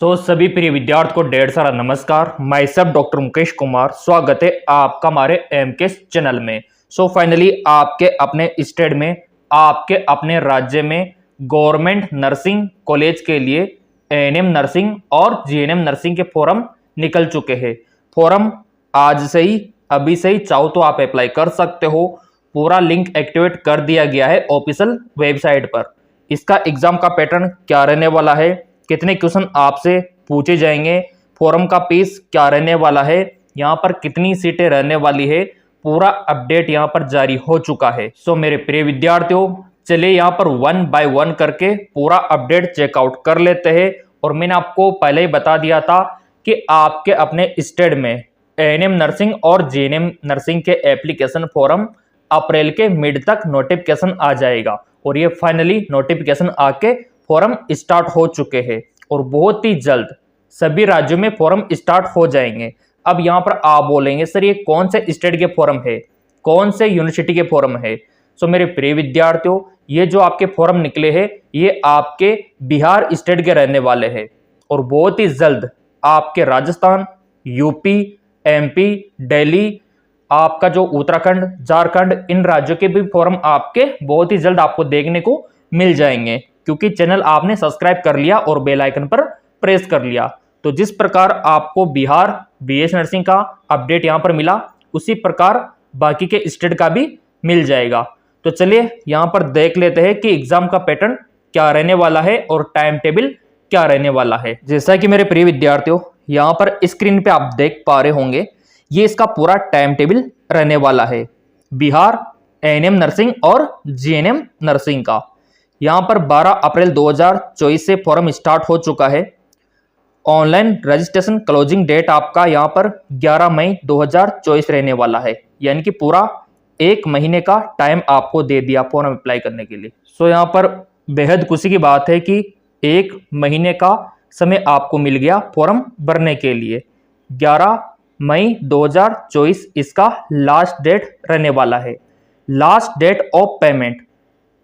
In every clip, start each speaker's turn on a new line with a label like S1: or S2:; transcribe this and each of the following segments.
S1: सभी प्रिय विद्यार्थी को ढेर सारा नमस्कार। मैं सब डॉक्टर मुकेश कुमार, स्वागत है आपका हमारे एमकेएस चैनल में। फाइनली आपके अपने स्टेट में, आपके अपने राज्य में गवर्नमेंट नर्सिंग कॉलेज के लिए एएनएम नर्सिंग और जीएनएम नर्सिंग के फॉर्म निकल चुके हैं। फॉर्म आज से ही, अभी से ही चाहो तो आप अप्लाई कर सकते हो। पूरा लिंक एक्टिवेट कर दिया गया है ऑफिशियल वेबसाइट पर। इसका एग्जाम का पैटर्न क्या रहने वाला है, कितने क्वेश्चन आपसे पूछे जाएंगे, फॉर्म का फीस क्या रहने वाला है, यहाँ पर कितनी सीटें रहने वाली है, पूरा अपडेट यहाँ पर जारी हो चुका है। मेरे प्रिय विद्यार्थियों, चलिए यहाँ पर 1 बाय 1 करके पूरा अपडेट चेकआउट कर लेते हैं। और मैंने आपको पहले ही बता दिया था कि आपके अपने स्टेट में एएनएम नर्सिंग और जीएनएम नर्सिंग के एप्लीकेशन फॉर्म अप्रैल के मिड तक नोटिफिकेशन आ जाएगा। और ये फाइनली नोटिफिकेशन आके फॉर्म स्टार्ट हो चुके हैं और बहुत ही जल्द सभी राज्यों में फॉर्म स्टार्ट हो जाएंगे। अब यहाँ पर आप बोलेंगे सर ये कौन से स्टेट के फॉर्म है, कौन से यूनिवर्सिटी के फॉर्म है। मेरे प्रिय विद्यार्थियों, ये जो आपके फॉर्म निकले हैं ये आपके बिहार स्टेट के रहने वाले हैं और बहुत ही जल्द आपके राजस्थान, यूपी, एमपी, दिल्ली, आपका जो उत्तराखंड, झारखंड, इन राज्यों के भी फॉर्म आपके बहुत ही जल्द आपको देखने को मिल जाएंगे, क्योंकि चैनल आपने सब्सक्राइब कर लिया और बेल आइकन पर प्रेस कर लिया। तो जिस प्रकार आपको बिहार बीएस नर्सिंग का अपडेट यहाँ पर मिला, उसी प्रकार बाकी के स्टेट का भी मिल जाएगा। तो चलिए यहाँ पर देख लेते हैं कि एग्जाम का पैटर्न क्या रहने वाला है और टाइम टेबल क्या रहने वाला है। जैसा कि मेरे प्रिय विद्यार्थियों यहाँ पर स्क्रीन पे आप देख पा रहे होंगे, ये इसका पूरा टाइम टेबल रहने वाला है बिहार एएनएम नर्सिंग और जीएनएम नर्सिंग का। यहाँ पर 12 अप्रैल 2024 से फॉर्म स्टार्ट हो चुका है। ऑनलाइन रजिस्ट्रेशन क्लोजिंग डेट आपका यहाँ पर 11 मई 2024 रहने वाला है, यानी कि पूरा 1 महीने का टाइम आपको दे दिया फॉर्म अप्लाई करने के लिए। यहाँ पर बेहद खुशी की बात है कि 1 महीने का समय आपको मिल गया फॉर्म भरने के लिए। 11 मई 2024 इसका लास्ट डेट रहने वाला है। लास्ट डेट ऑफ पेमेंट,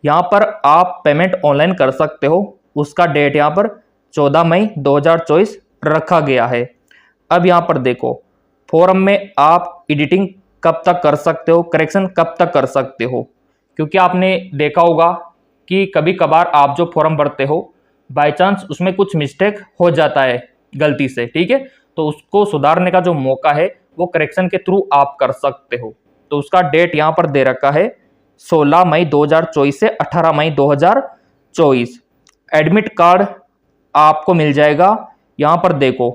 S1: यहाँ पर आप पेमेंट ऑनलाइन कर सकते हो, उसका डेट यहाँ पर 14 मई 2024 रखा गया है। अब यहाँ पर देखो, फॉर्म में आप एडिटिंग कब तक कर सकते हो, करेक्शन कब तक कर सकते हो, क्योंकि आपने देखा होगा कि कभी कभार आप जो फॉर्म भरते हो बाय चांस उसमें कुछ मिस्टेक हो जाता है गलती से, ठीक है, तो उसको सुधारने का जो मौका है वो करेक्शन के थ्रू आप कर सकते हो। तो उसका डेट यहाँ पर दे रखा है 16 मई 2024 से 18 मई 2024। एडमिट कार्ड आपको मिल जाएगा। यहाँ पर देखो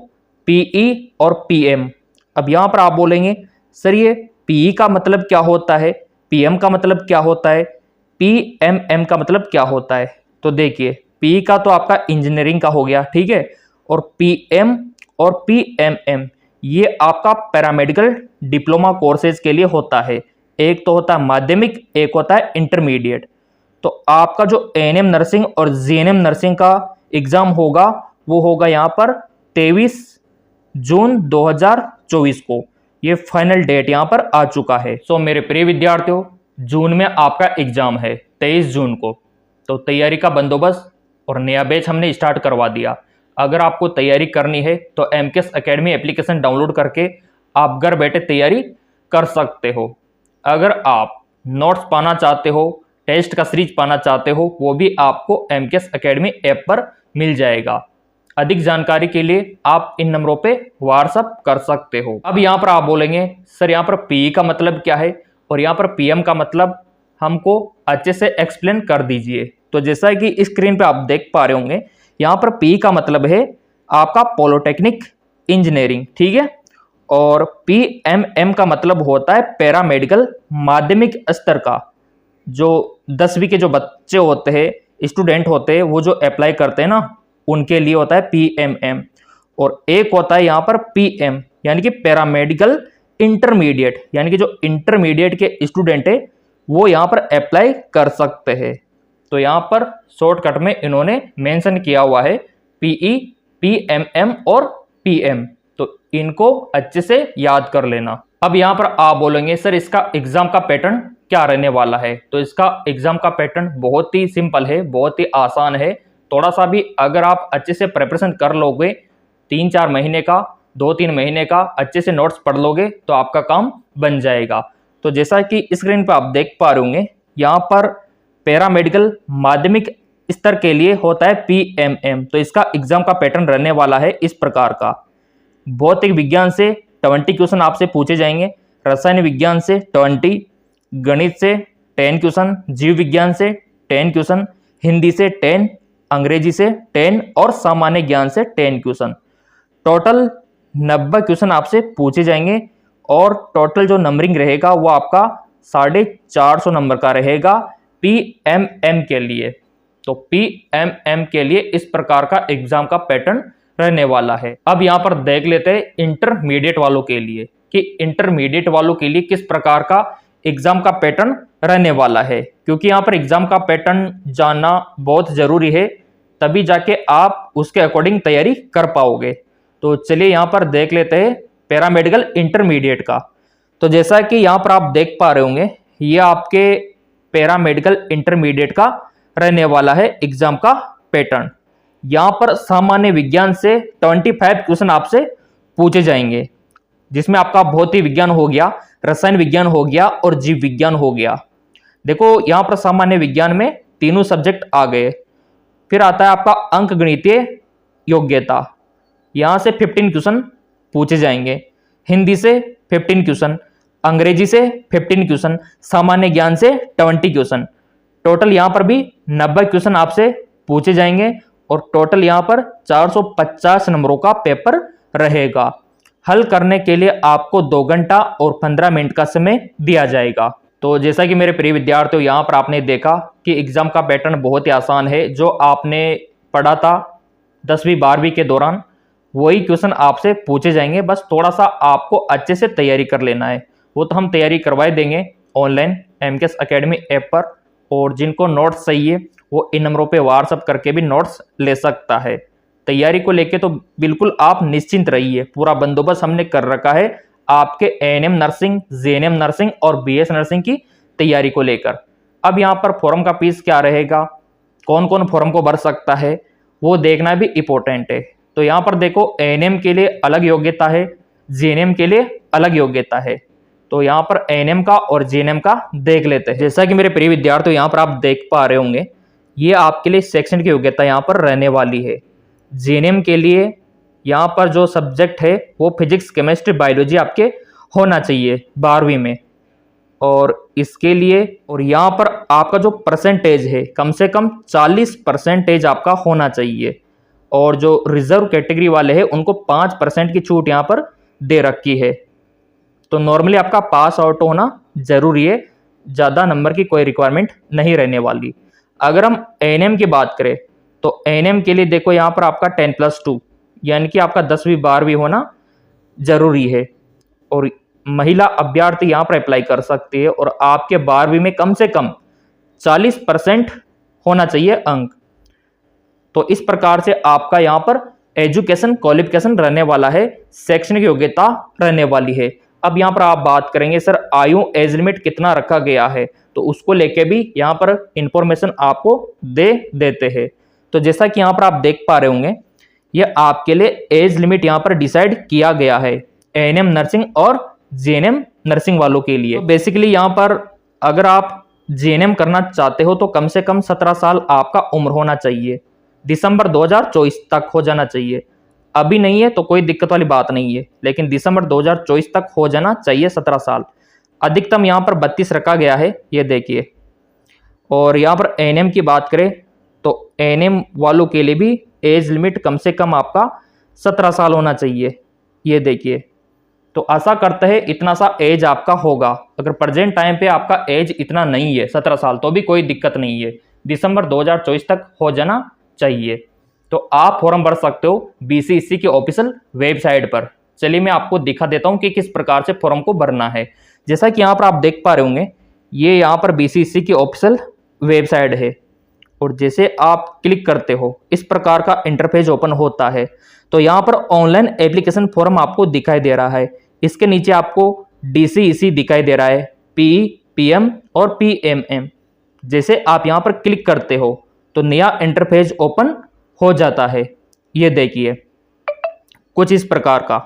S1: पीई और पीएम। अब यहाँ पर आप बोलेंगे सर ये पीई का मतलब क्या होता है, पीएम का मतलब क्या होता है, पीएमएम का मतलब क्या होता है। तो देखिए पीई का तो आपका इंजीनियरिंग का हो गया, ठीक है, और पीएम और पीएमएम ये आपका पैरामेडिकल डिप्लोमा कोर्सेज के लिए होता है। एक तो होता है माध्यमिक, एक होता है इंटरमीडिएट। तो आपका जो एएनएम नर्सिंग और जीएनएम नर्सिंग का एग्जाम होगा वो होगा यहाँ पर 23 जून 2024 को। ये फाइनल डेट यहाँ पर आ चुका है। मेरे प्रिय विद्यार्थियों, जून में आपका एग्जाम है 23 जून को। तो तैयारी का बंदोबस्त और नया बैच हमने स्टार्ट करवा दिया। अगर आपको तैयारी करनी है तो एमकेएस एकेडमी एप्लीकेशन डाउनलोड करके आप घर बैठे तैयारी कर सकते हो। अगर आप नोट्स पाना चाहते हो, टेस्ट का सीरीज पाना चाहते हो, वो भी आपको एमकेएस एकेडमी ऐप पर मिल जाएगा। अधिक जानकारी के लिए आप इन नंबरों पे व्हाट्सअप कर सकते हो। अब यहाँ पर आप बोलेंगे सर यहाँ पर पीई का मतलब क्या है और यहाँ पर पीएम का मतलब हमको अच्छे से एक्सप्लेन कर दीजिए। तो जैसा कि स्क्रीन पे आप देख पा रहे होंगे, यहाँ पर पी का मतलब है आपका पॉलिटेक्निक इंजीनियरिंग, ठीक है, और पीएमएम का मतलब होता है पैरामेडिकल माध्यमिक स्तर का। जो 10वीं के जो बच्चे होते हैं, स्टूडेंट होते हैं, वो जो अप्लाई करते हैं ना, उनके लिए होता है पीएमएम। और एक होता है यहाँ पर पीएम, यानी कि पैरामेडिकल इंटरमीडिएट, यानी कि जो इंटरमीडिएट के स्टूडेंट है वो यहाँ पर अप्लाई कर सकते हैं। तो यहाँ पर शॉर्टकट में इन्होंने मेंशन किया हुआ है पीई, पीएमएम और पीएम, तो इनको अच्छे से याद कर लेना। अब यहाँ पर आप बोलेंगे सर इसका एग्जाम का पैटर्न क्या रहने वाला है। तो इसका एग्जाम का पैटर्न बहुत ही सिंपल है, बहुत ही आसान है। थोड़ा सा भी अगर आप अच्छे से प्रिपरेशन कर लोगे 3-4 महीने का, 2-3 महीने का अच्छे से नोट्स पढ़ लोगे तो आपका काम बन जाएगा। तो जैसा कि स्क्रीन पर आप देख पा रहे होंगे, यहाँ पर पैरामेडिकल माध्यमिक स्तर के लिए होता है PMM। तो इसका एग्जाम का पैटर्न रहने वाला है इस प्रकार का। भौतिक विज्ञान से 20 क्वेश्चन आपसे पूछे जाएंगे, रसायन विज्ञान से 20, गणित से 10 क्वेश्चन, जीव विज्ञान से 10 क्वेश्चन, हिंदी से 10, अंग्रेजी से 10 और सामान्य ज्ञान से 10 क्वेश्चन। टोटल 90 क्वेश्चन आपसे पूछे जाएंगे और टोटल जो नंबरिंग रहेगा वो आपका 450 नंबर का रहेगा PMM के लिए। तो PMM के लिए इस प्रकार का एग्जाम का पैटर्न रहने वाला है। अब यहाँ पर देख लेते हैं इंटरमीडिएट वालों के लिए कि इंटरमीडिएट वालों के लिए किस प्रकार का एग्जाम का पैटर्न रहने वाला है, क्योंकि यहाँ पर एग्जाम का पैटर्न जानना बहुत जरूरी है, तभी जाके आप उसके अकॉर्डिंग तैयारी कर पाओगे। तो चलिए यहाँ पर देख लेते हैं पैरामेडिकल इंटरमीडिएट का। तो जैसा कि यहाँ पर आप देख पा रहे होंगे, ये आपके पैरामेडिकल इंटरमीडिएट का रहने वाला है एग्जाम का पैटर्न। यहाँ पर सामान्य विज्ञान से 25 क्वेश्चन आपसे पूछे जाएंगे, जिसमें आपका भौतिक विज्ञान हो गया, रसायन विज्ञान हो गया और जीव विज्ञान हो गया। देखो यहाँ पर सामान्य विज्ञान में तीनों सब्जेक्ट आ गए। फिर आता है आपका अंक गणितीय योग्यता, यहाँ से 15 क्वेश्चन पूछे जाएंगे, हिंदी से 15 क्वेश्चन, अंग्रेजी से 15 क्वेश्चन, सामान्य ज्ञान से 20 क्वेश्चन। टोटल यहाँ पर भी 90 क्वेश्चन आपसे पूछे जाएंगे और टोटल यहाँ पर 450 नंबरों का पेपर रहेगा। हल करने के लिए आपको 2 घंटा और 15 मिनट का समय दिया जाएगा। तो जैसा कि मेरे प्रिय विद्यार्थियों, यहाँ पर आपने देखा कि एग्जाम का पैटर्न बहुत ही आसान है। जो आपने पढ़ा था 10वीं 12वीं के दौरान वही क्वेश्चन आपसे पूछे जाएंगे, बस थोड़ा सा आपको अच्छे से तैयारी कर लेना है। वो तो हम तैयारी करवाए देंगे ऑनलाइन MKS अकेडमी ऐप पर, और जिनको नोट्स चाहिए वो इन नंबरों पे व्हाट्सअप करके भी नोट्स ले सकता है। तैयारी को लेके तो बिल्कुल आप निश्चिंत रहिए, पूरा बंदोबस्त हमने कर रखा है आपके ANM नर्सिंग, JNM नर्सिंग और BS नर्सिंग की तैयारी को लेकर। अब यहाँ पर फॉर्म का फीस क्या रहेगा, कौन कौन फॉर्म को भर सकता है, वो देखना भी इम्पोर्टेंट है। तो यहाँ पर देखो ANM के लिए अलग योग्यता है, JNM के लिए अलग योग्यता है। तो यहाँ पर ANM का और JNM का देख लेते हैं। जैसा कि मेरे प्रिय विद्यार्थियों यहाँ पर आप देख पा रहे होंगे, ये आपके लिए सेक्शन की योग्यता यहाँ पर रहने वाली है। JNM के लिए यहाँ पर जो सब्जेक्ट है वो फिजिक्स, केमिस्ट्री, बायोलॉजी आपके होना चाहिए 12वीं में। और इसके लिए और यहाँ पर आपका जो परसेंटेज है कम से कम 40% आपका होना चाहिए। और जो रिजर्व कैटेगरी वाले हैं उनको 5% की छूट यहाँ पर दे रखी है। तो नॉर्मली आपका पास आउट होना जरूरी है, ज़्यादा नंबर की कोई रिक्वायरमेंट नहीं रहने वाली। अगर हम ANM की बात करें तो ANM के लिए देखो यहाँ पर आपका 10+2 यानी कि आपका 10वीं 12वीं होना जरूरी है। और महिला अभ्यर्थी यहाँ पर अप्लाई कर सकती है और आपके 12वीं में कम से कम 40% होना चाहिए अंक। तो इस प्रकार से आपका यहाँ पर एजुकेशन क्वालिफिकेशन रहने वाला है, शैक्षणिक योग्यता रहने वाली है। अब यहाँ पर आप बात करेंगे सर आयु एज लिमिट कितना रखा गया है, तो उसको लेके भी यहाँ पर इंफॉर्मेशन आपको दे देते हैं। तो जैसा कि यहाँ पर आप देख पा रहे होंगे, ये आपके लिए एज लिमिट यहाँ पर डिसाइड किया गया है ANM नर्सिंग और JNM नर्सिंग वालों के लिए। बेसिकली यहाँ पर अगर आप JNM करना चाहते हो तो कम से कम 17 साल आपका उम्र होना चाहिए, दिसंबर 2024 तक हो जाना चाहिए। अभी नहीं है तो कोई दिक्कत वाली बात नहीं है, लेकिन दिसंबर 2024 तक हो जाना चाहिए 17 साल। अधिकतम यहाँ पर 32 रखा गया है, ये देखिए। और यहाँ पर ANM की बात करें तो ANM वालों के लिए भी एज लिमिट कम से कम आपका 17 साल होना चाहिए, ये देखिए। तो आशा करते हैं इतना सा एज आपका होगा। अगर प्रेजेंट टाइम पे आपका एज इतना नहीं है 17 साल तो भी कोई दिक्कत नहीं है, दिसंबर 2024 तक हो जाना चाहिए। तो आप फॉर्म भर सकते हो BCEC की ऑफिशियल वेबसाइट पर। चलिए मैं आपको दिखा देता हूं कि किस प्रकार से फॉर्म को भरना है। जैसा कि यहाँ पर आप देख पा रहे होंगे, ये यहाँ पर BCEC की ऑफिशियल वेबसाइट है और जैसे आप क्लिक करते हो इस प्रकार का इंटरफेस ओपन होता है। तो यहाँ पर ऑनलाइन एप्लीकेशन फॉर्म आपको दिखाई दे रहा है, इसके नीचे आपको DCEC दिखाई दे रहा है, PE, PM और PMM। जैसे आप यहाँ पर क्लिक करते हो तो नया इंटरफेस ओपन हो जाता है, ये देखिए। कुछ इस प्रकार का।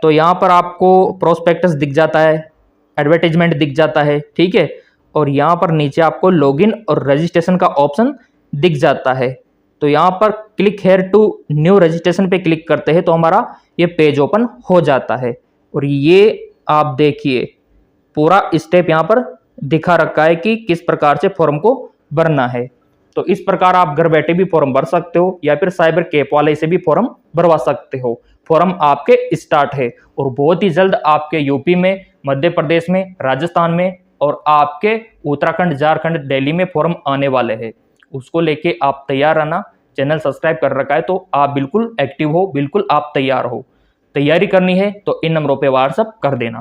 S1: तो यहाँ पर आपको प्रोस्पेक्टस दिख जाता है, एडवर्टाइजमेंट दिख जाता है, ठीक है। और यहाँ पर नीचे आपको लॉगिन और रजिस्ट्रेशन का ऑप्शन दिख जाता है। तो यहाँ पर click here to new registration पे क्लिक करते हैं तो हमारा ये पेज ओपन हो जाता है। और ये आप देखिए पूरा स्टेप यहाँ पर दिखा रखा है कि किस प्रकार से फॉर्म को भरना है। तो इस प्रकार आप घर बैठे भी फॉर्म भर सकते हो या फिर साइबर कैफ वाले से भी फॉर्म भरवा सकते हो। फॉर्म आपके स्टार्ट है और बहुत ही जल्द आपके यूपी में, मध्य प्रदेश में, राजस्थान में और आपके उत्तराखंड, झारखंड, दिल्ली में फॉर्म आने वाले हैं। उसको लेके आप तैयार रहना। चैनल सब्सक्राइब कर रखा है तो आप बिल्कुल एक्टिव हो, बिल्कुल आप तैयार हो। तैयारी करनी है तो इन नंबरों पे व्हाट्सएप कर देना।